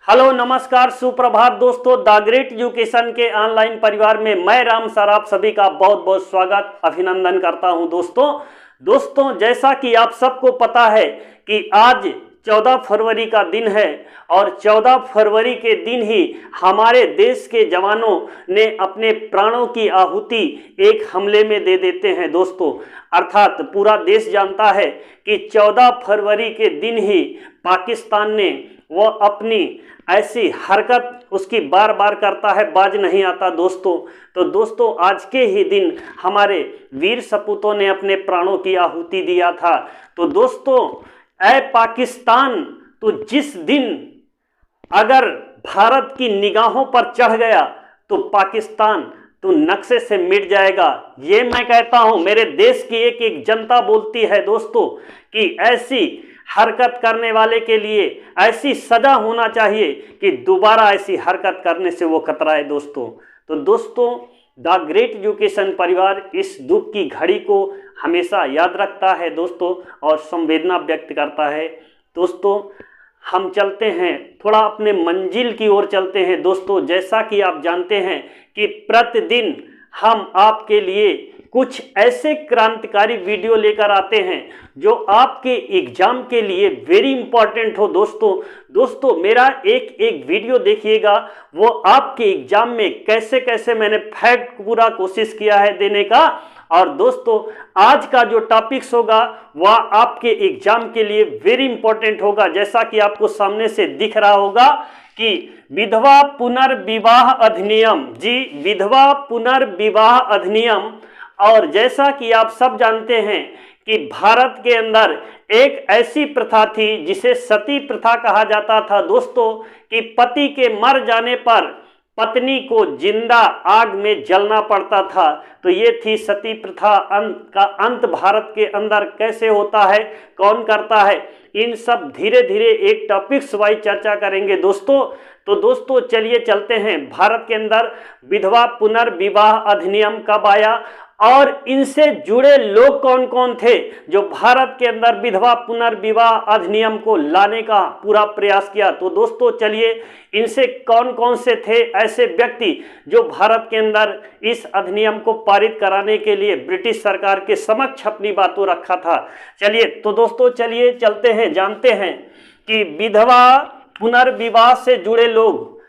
Hello नमस्कार सुप्रभात दोस्तों, द ग्रेट एजुकेशन के ऑनलाइन परिवार में मैं राम सर आप सभी का बहुत बहुत स्वागत अभिनंदन करता हूं। दोस्तों जैसा कि आप सबको पता है कि आज 14 फरवरी का दिन है और 14 फरवरी के दिन ही हमारे देश के जवानों ने अपने प्राणों की आहुति एक हमले में दे देते हैं दोस्तों। अर्थात पूरा देश जानता है कि 14 फरवरी के दिन ही पाकिस्तान ने वो अपनी ऐसी हरकत उसकी बार बार करता है, बाज नहीं आता दोस्तों। तो दोस्तों आज के ही दिन हमारे वीर सपूतों ने अपने प्राणों की आहुति दिया था। तो दोस्तों ऐ पाकिस्तान, तो जिस दिन अगर भारत की निगाहों पर चढ़ गया तो पाकिस्तान तो नक्शे से मिट जाएगा। ये मैं कहता हूं, मेरे देश की एक एक जनता बोलती है दोस्तों कि ऐसी हरकत करने वाले के लिए ऐसी सजा होना चाहिए कि दोबारा ऐसी हरकत करने से वो कतराए दोस्तों। तो दोस्तों द ग्रेट एजुकेशन परिवार इस दुख की घड़ी को हमेशा याद रखता है दोस्तों और संवेदना व्यक्त करता है। दोस्तों हम चलते हैं थोड़ा अपने मंजिल की ओर चलते हैं दोस्तों। जैसा कि आप जानते हैं कि प्रतिदिन हम आपके लिए कुछ ऐसे क्रांतिकारी वीडियो लेकर आते हैं जो आपके एग्जाम के लिए वेरी इंपॉर्टेंट हो दोस्तों मेरा एक एक वीडियो देखिएगा, वो आपके एग्जाम में कैसे कैसे मैंने फैक्ट पूरा कोशिश किया है देने का। और दोस्तों आज का जो टॉपिक्स होगा वह आपके एग्जाम के लिए वेरी इंपॉर्टेंट होगा। जैसा कि आपको सामने से दिख रहा होगा कि विधवा पुनर्विवाह अधिनियम, जी विधवा पुनर्विवाह अधिनियम। और जैसा कि आप सब जानते हैं कि भारत के अंदर एक ऐसी प्रथा थी जिसे सती प्रथा कहा जाता था दोस्तों, कि पति के मर जाने पर पत्नी को जिंदा आग में जलना पड़ता था। तो ये थी सती प्रथा। का अंत भारत के अंदर कैसे होता है, कौन करता है, इन सब धीरे धीरे एक टॉपिक्स वाइज चर्चा करेंगे दोस्तों। तो दोस्तों चलिए चलते हैं भारत के अंदर विधवा पुनर्विवाह अधिनियम कब आया और इनसे जुड़े लोग कौन कौन थे जो भारत के अंदर विधवा पुनर्विवाह अधिनियम को लाने का पूरा प्रयास किया। तो दोस्तों चलिए इनसे कौन कौन से थे ऐसे व्यक्ति जो भारत के अंदर इस अधिनियम को पारित कराने के लिए ब्रिटिश सरकार के समक्ष अपनी बातों रखा था। चलिए तो दोस्तों चलिए चलते हैं, जानते हैं कि विधवा पुनर्विवाह से जुड़े लोग,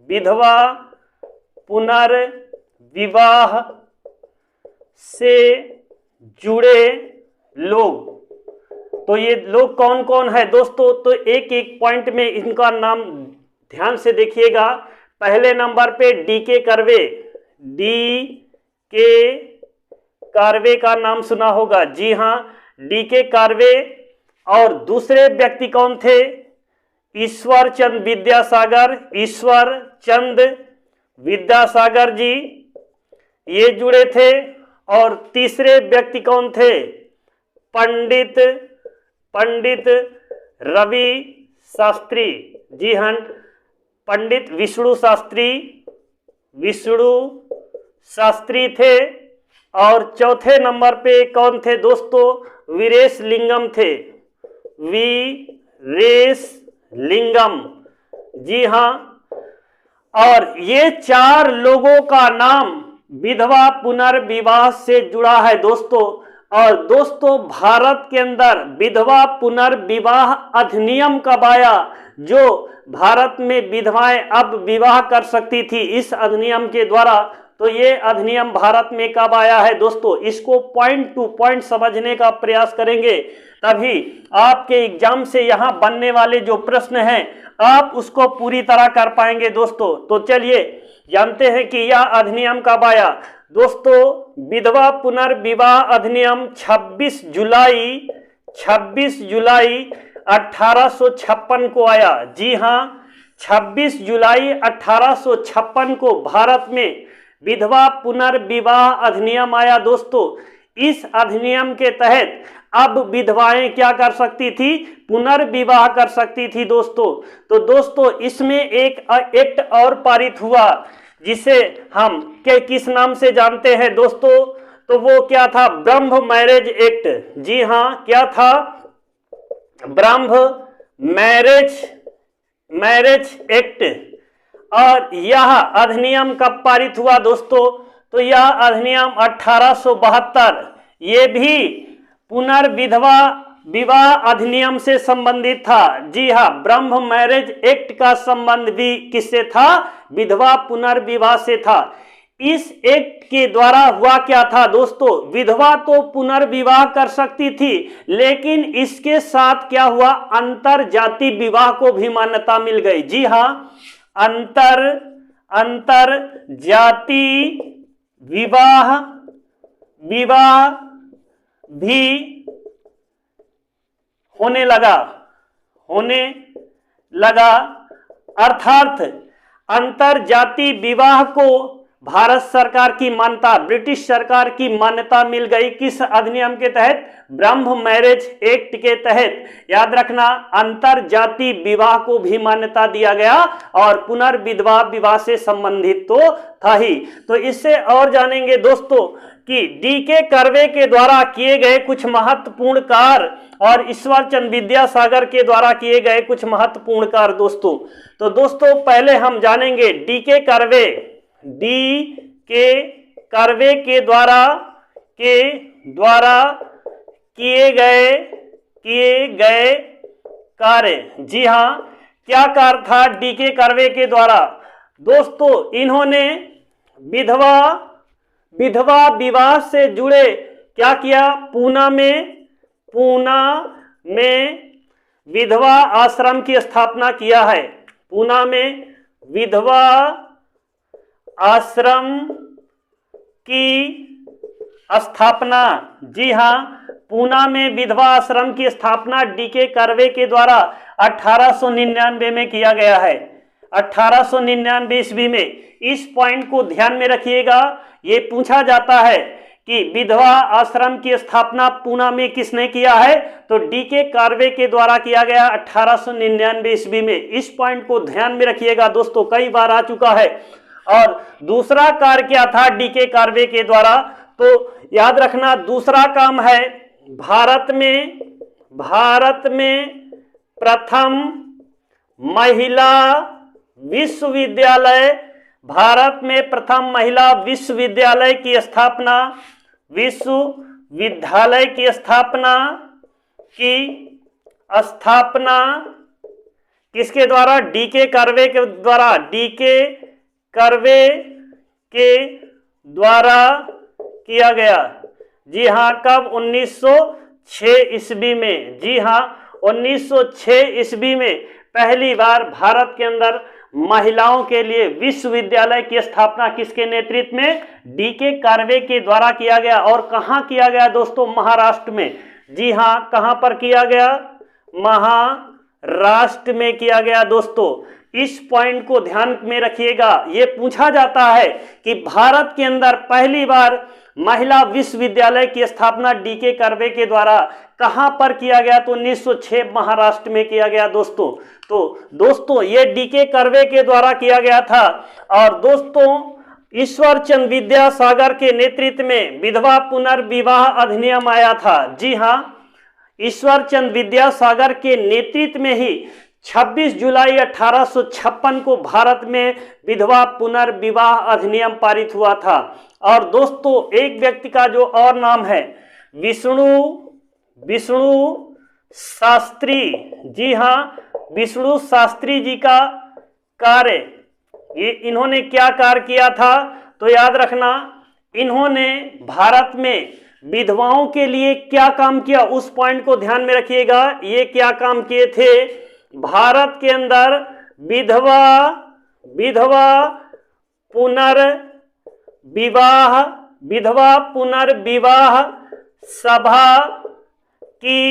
विधवा पुनर्विवाह से जुड़े लोग। तो ये लोग कौन कौन है दोस्तों, तो एक एक पॉइंट में इनका नाम ध्यान से देखिएगा। पहले नंबर पे डी.के. Curve, DK. कर्वे का नाम सुना होगा, जी हाँ डी.के. कर्वे। और दूसरे व्यक्ति कौन थे, ईश्वर चंद विद्यासागर, ईश्वर चंद विद्यासागर जी ये जुड़े थे। और तीसरे व्यक्ति कौन थे, पंडित रवि शास्त्री, जी हाँ पंडित विष्णु शास्त्री थे। और चौथे नंबर पे कौन थे दोस्तों, वीरेश लिंगम थे, वीरेश लिंगम, जी हाँ। और ये चार लोगों का नाम विधवा पुनर्विवाह से जुड़ा है दोस्तों। और दोस्तों भारत के अंदर विधवा पुनर्विवाह अधिनियम कब आया, जो भारत में विधवाएं अब विवाह कर सकती थी इस अधिनियम के द्वारा। तो ये अधिनियम भारत में कब आया है दोस्तों, इसको पॉइंट टू पॉइंट समझने का प्रयास करेंगे, तभी आपके एग्जाम से यहाँ बनने वाले जो प्रश्न हैं आप उसको पूरी तरह कर पाएंगे दोस्तों। तो चलिए जानते हैं कि यह अधिनियम कब आया दोस्तों। विधवा पुनर्विवाह अधिनियम 26 जुलाई 1856 को आया, जी हाँ 26 जुलाई 1856 को भारत में विधवा पुनर्विवाह अधिनियम आया दोस्तों। इस अधिनियम के तहत अब विधवाएं क्या कर सकती थी, पुनर्विवाह कर सकती थी दोस्तों। तो दोस्तों इसमें एक एक्ट और पारित हुआ जिसे हम किस नाम से जानते हैं दोस्तों, तो वो क्या था, ब्रह्म मैरिज एक्ट। जी हाँ क्या था, ब्रह्म मैरिज एक्ट। और यह अधिनियम कब पारित हुआ दोस्तों? तो यह अधिनियम 1872, ये भी पुनर्विधवा विवाह अधिनियम से संबंधित था। जी हाँ, ब्रह्म मैरिज एक्ट का संबंध भी किससे था? विधवा पुनर्विवाह से था। इस एक्ट के द्वारा हुआ क्या था दोस्तों? विधवा तो पुनर्विवाह कर सकती थी, लेकिन इसके साथ क्या हुआ? अंतर जाति विवाह को भी मान्यता मिल गई। जी हाँ, अंतर जाति विवाह भी होने लगा। अर्थात अंतर जाति विवाह को भारत सरकार की मान्यता, ब्रिटिश सरकार की मान्यता मिल गई। किस अधिनियम के तहत? ब्रह्म मैरिज एक्ट के तहत। याद रखना, अंतर जाति विवाह को भी मान्यता दिया गया और पुनर्विधवा विवाह से संबंधित तो था ही। तो इससे और जानेंगे दोस्तों कि डी.के. कर्वे के द्वारा किए गए कुछ महत्वपूर्ण कार्य और ईश्वरचंद विद्यासागर के द्वारा किए गए कुछ महत्वपूर्ण कार्य दोस्तों। तो दोस्तों पहले हम जानेंगे डी.के. कर्वे के द्वारा किए गए कार्य। जी हाँ, क्या कार्य था डी.के. कर्वे के द्वारा? दोस्तों इन्होंने विधवा विवाह से जुड़े क्या किया? पूना में विधवा आश्रम की स्थापना किया है। पूना में विधवा आश्रम की स्थापना। जी हाँ, पूना में विधवा आश्रम की स्थापना डी.के. कर्वे के द्वारा 1899 में किया गया है। 1899 ईस्वी में। इस पॉइंट को ध्यान में रखिएगा, ये पूछा जाता है कि विधवा आश्रम की स्थापना पूना में किसने किया है? तो डी.के. कर्वे के द्वारा किया गया 1899 ईस्वी में। इस पॉइंट को ध्यान में रखिएगा दोस्तों, कई बार आ चुका है। और दूसरा कार्य क्या था डी.के. कर्वे के द्वारा? तो याद रखना, दूसरा काम है भारत में प्रथम महिला विश्वविद्यालय, भारत में प्रथम महिला विश्वविद्यालय की स्थापना किसके द्वारा? डी.के. कर्वे के द्वारा। डी.के. कर्वे के द्वारा किया गया। जी हाँ, कब? 1906 ईस्वी में। जी हाँ, 1906 ईस्वी में पहली बार भारत के अंदर महिलाओं के लिए विश्वविद्यालय की स्थापना किसके नेतृत्व में? डी.के. कर्वे के द्वारा किया गया। और कहाँ किया गया दोस्तों? महाराष्ट्र में। जी हाँ, कहाँ पर किया गया? महाराष्ट्र में किया गया दोस्तों। इस पॉइंट को ध्यान में रखिएगा, ये पूछा जाता है कि भारत के अंदर पहली बार महिला विश्वविद्यालय की स्थापना डी.के. कर्वे के द्वारा कहां पर किया गया? तो 1906 महाराष्ट्र में किया गया दोस्तों। तो दोस्तों ये डी.के. कर्वे के द्वारा किया गया था। और दोस्तों ईश्वरचंद विद्यासागर के नेतृत्व में विधवा पुनर्विवाह अधिनियम आया था। जी हाँ, ईश्वरचंद विद्यासागर के नेतृत्व में ही 26 जुलाई 1856 को भारत में विधवा पुनर्विवाह अधिनियम पारित हुआ था। और दोस्तों एक व्यक्ति का जो और नाम है विष्णु शास्त्री। जी हाँ, विष्णु शास्त्री जी का कार्य, ये इन्होंने क्या कार्य किया था? तो याद रखना, इन्होंने भारत में विधवाओं के लिए क्या काम किया, उस पॉइंट को ध्यान में रखिएगा। ये क्या काम किए थे? भारत के अंदर विधवा पुनर्विवाह सभा की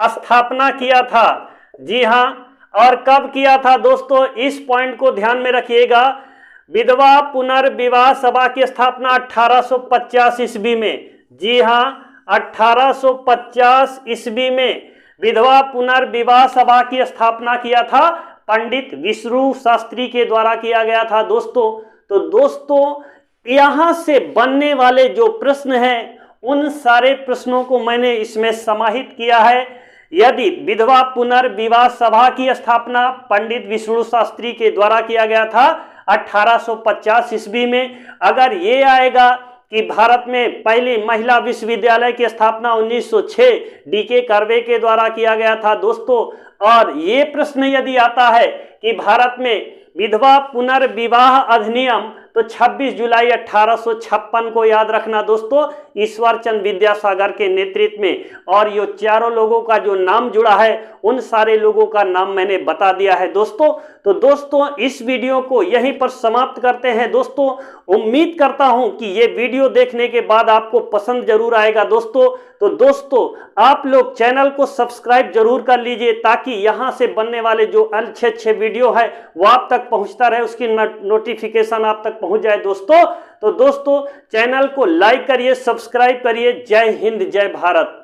स्थापना किया था। जी हाँ, और कब किया था दोस्तों? इस पॉइंट को ध्यान में रखिएगा। विधवा पुनर्विवाह सभा की स्थापना 1850 ईस्वी में। जी हाँ, 1850 ईस्वी में विधवा पुनर्विवाह सभा की स्थापना किया था पंडित विष्णु शास्त्री के द्वारा किया गया था दोस्तों। तो दोस्तों यहां से बनने वाले जो प्रश्न हैं उन सारे प्रश्नों को मैंने इसमें समाहित किया है। यदि विधवा पुनर्विवाह सभा की स्थापना पंडित विष्णु शास्त्री के द्वारा किया गया था 1850 ईस्वी में। अगर ये आएगा कि भारत में पहली महिला विश्वविद्यालय की स्थापना 1906 डीके कर्वे के द्वारा किया गया था दोस्तों। और ये प्रश्न यदि आता है कि भारत में विधवा पुनर्विवाह अधिनियम, तो 26 जुलाई 1856 को याद रखना दोस्तों, ईश्वर चंद्र विद्यासागर के नेतृत्व में। और ये चारों लोगों का जो नाम जुड़ा है उन सारे लोगों का नाम मैंने बता दिया है दोस्तों। तो दोस्तों इस वीडियो को यहीं पर समाप्त करते हैं दोस्तों। उम्मीद करता हूं कि ये वीडियो देखने के बाद आपको पसंद जरूर आएगा दोस्तों। तो दोस्तों आप लोग चैनल को सब्सक्राइब जरूर कर लीजिए ताकि यहां से बनने वाले जो अच्छे वीडियो है वो आप तक पहुंचता रहे, उसकी नोटिफिकेशन आप तक पहुंच जाए दोस्तों। तो दोस्तों चैनल को लाइक करिए, सब्सक्राइब करिए। जय हिंद, जय भारत।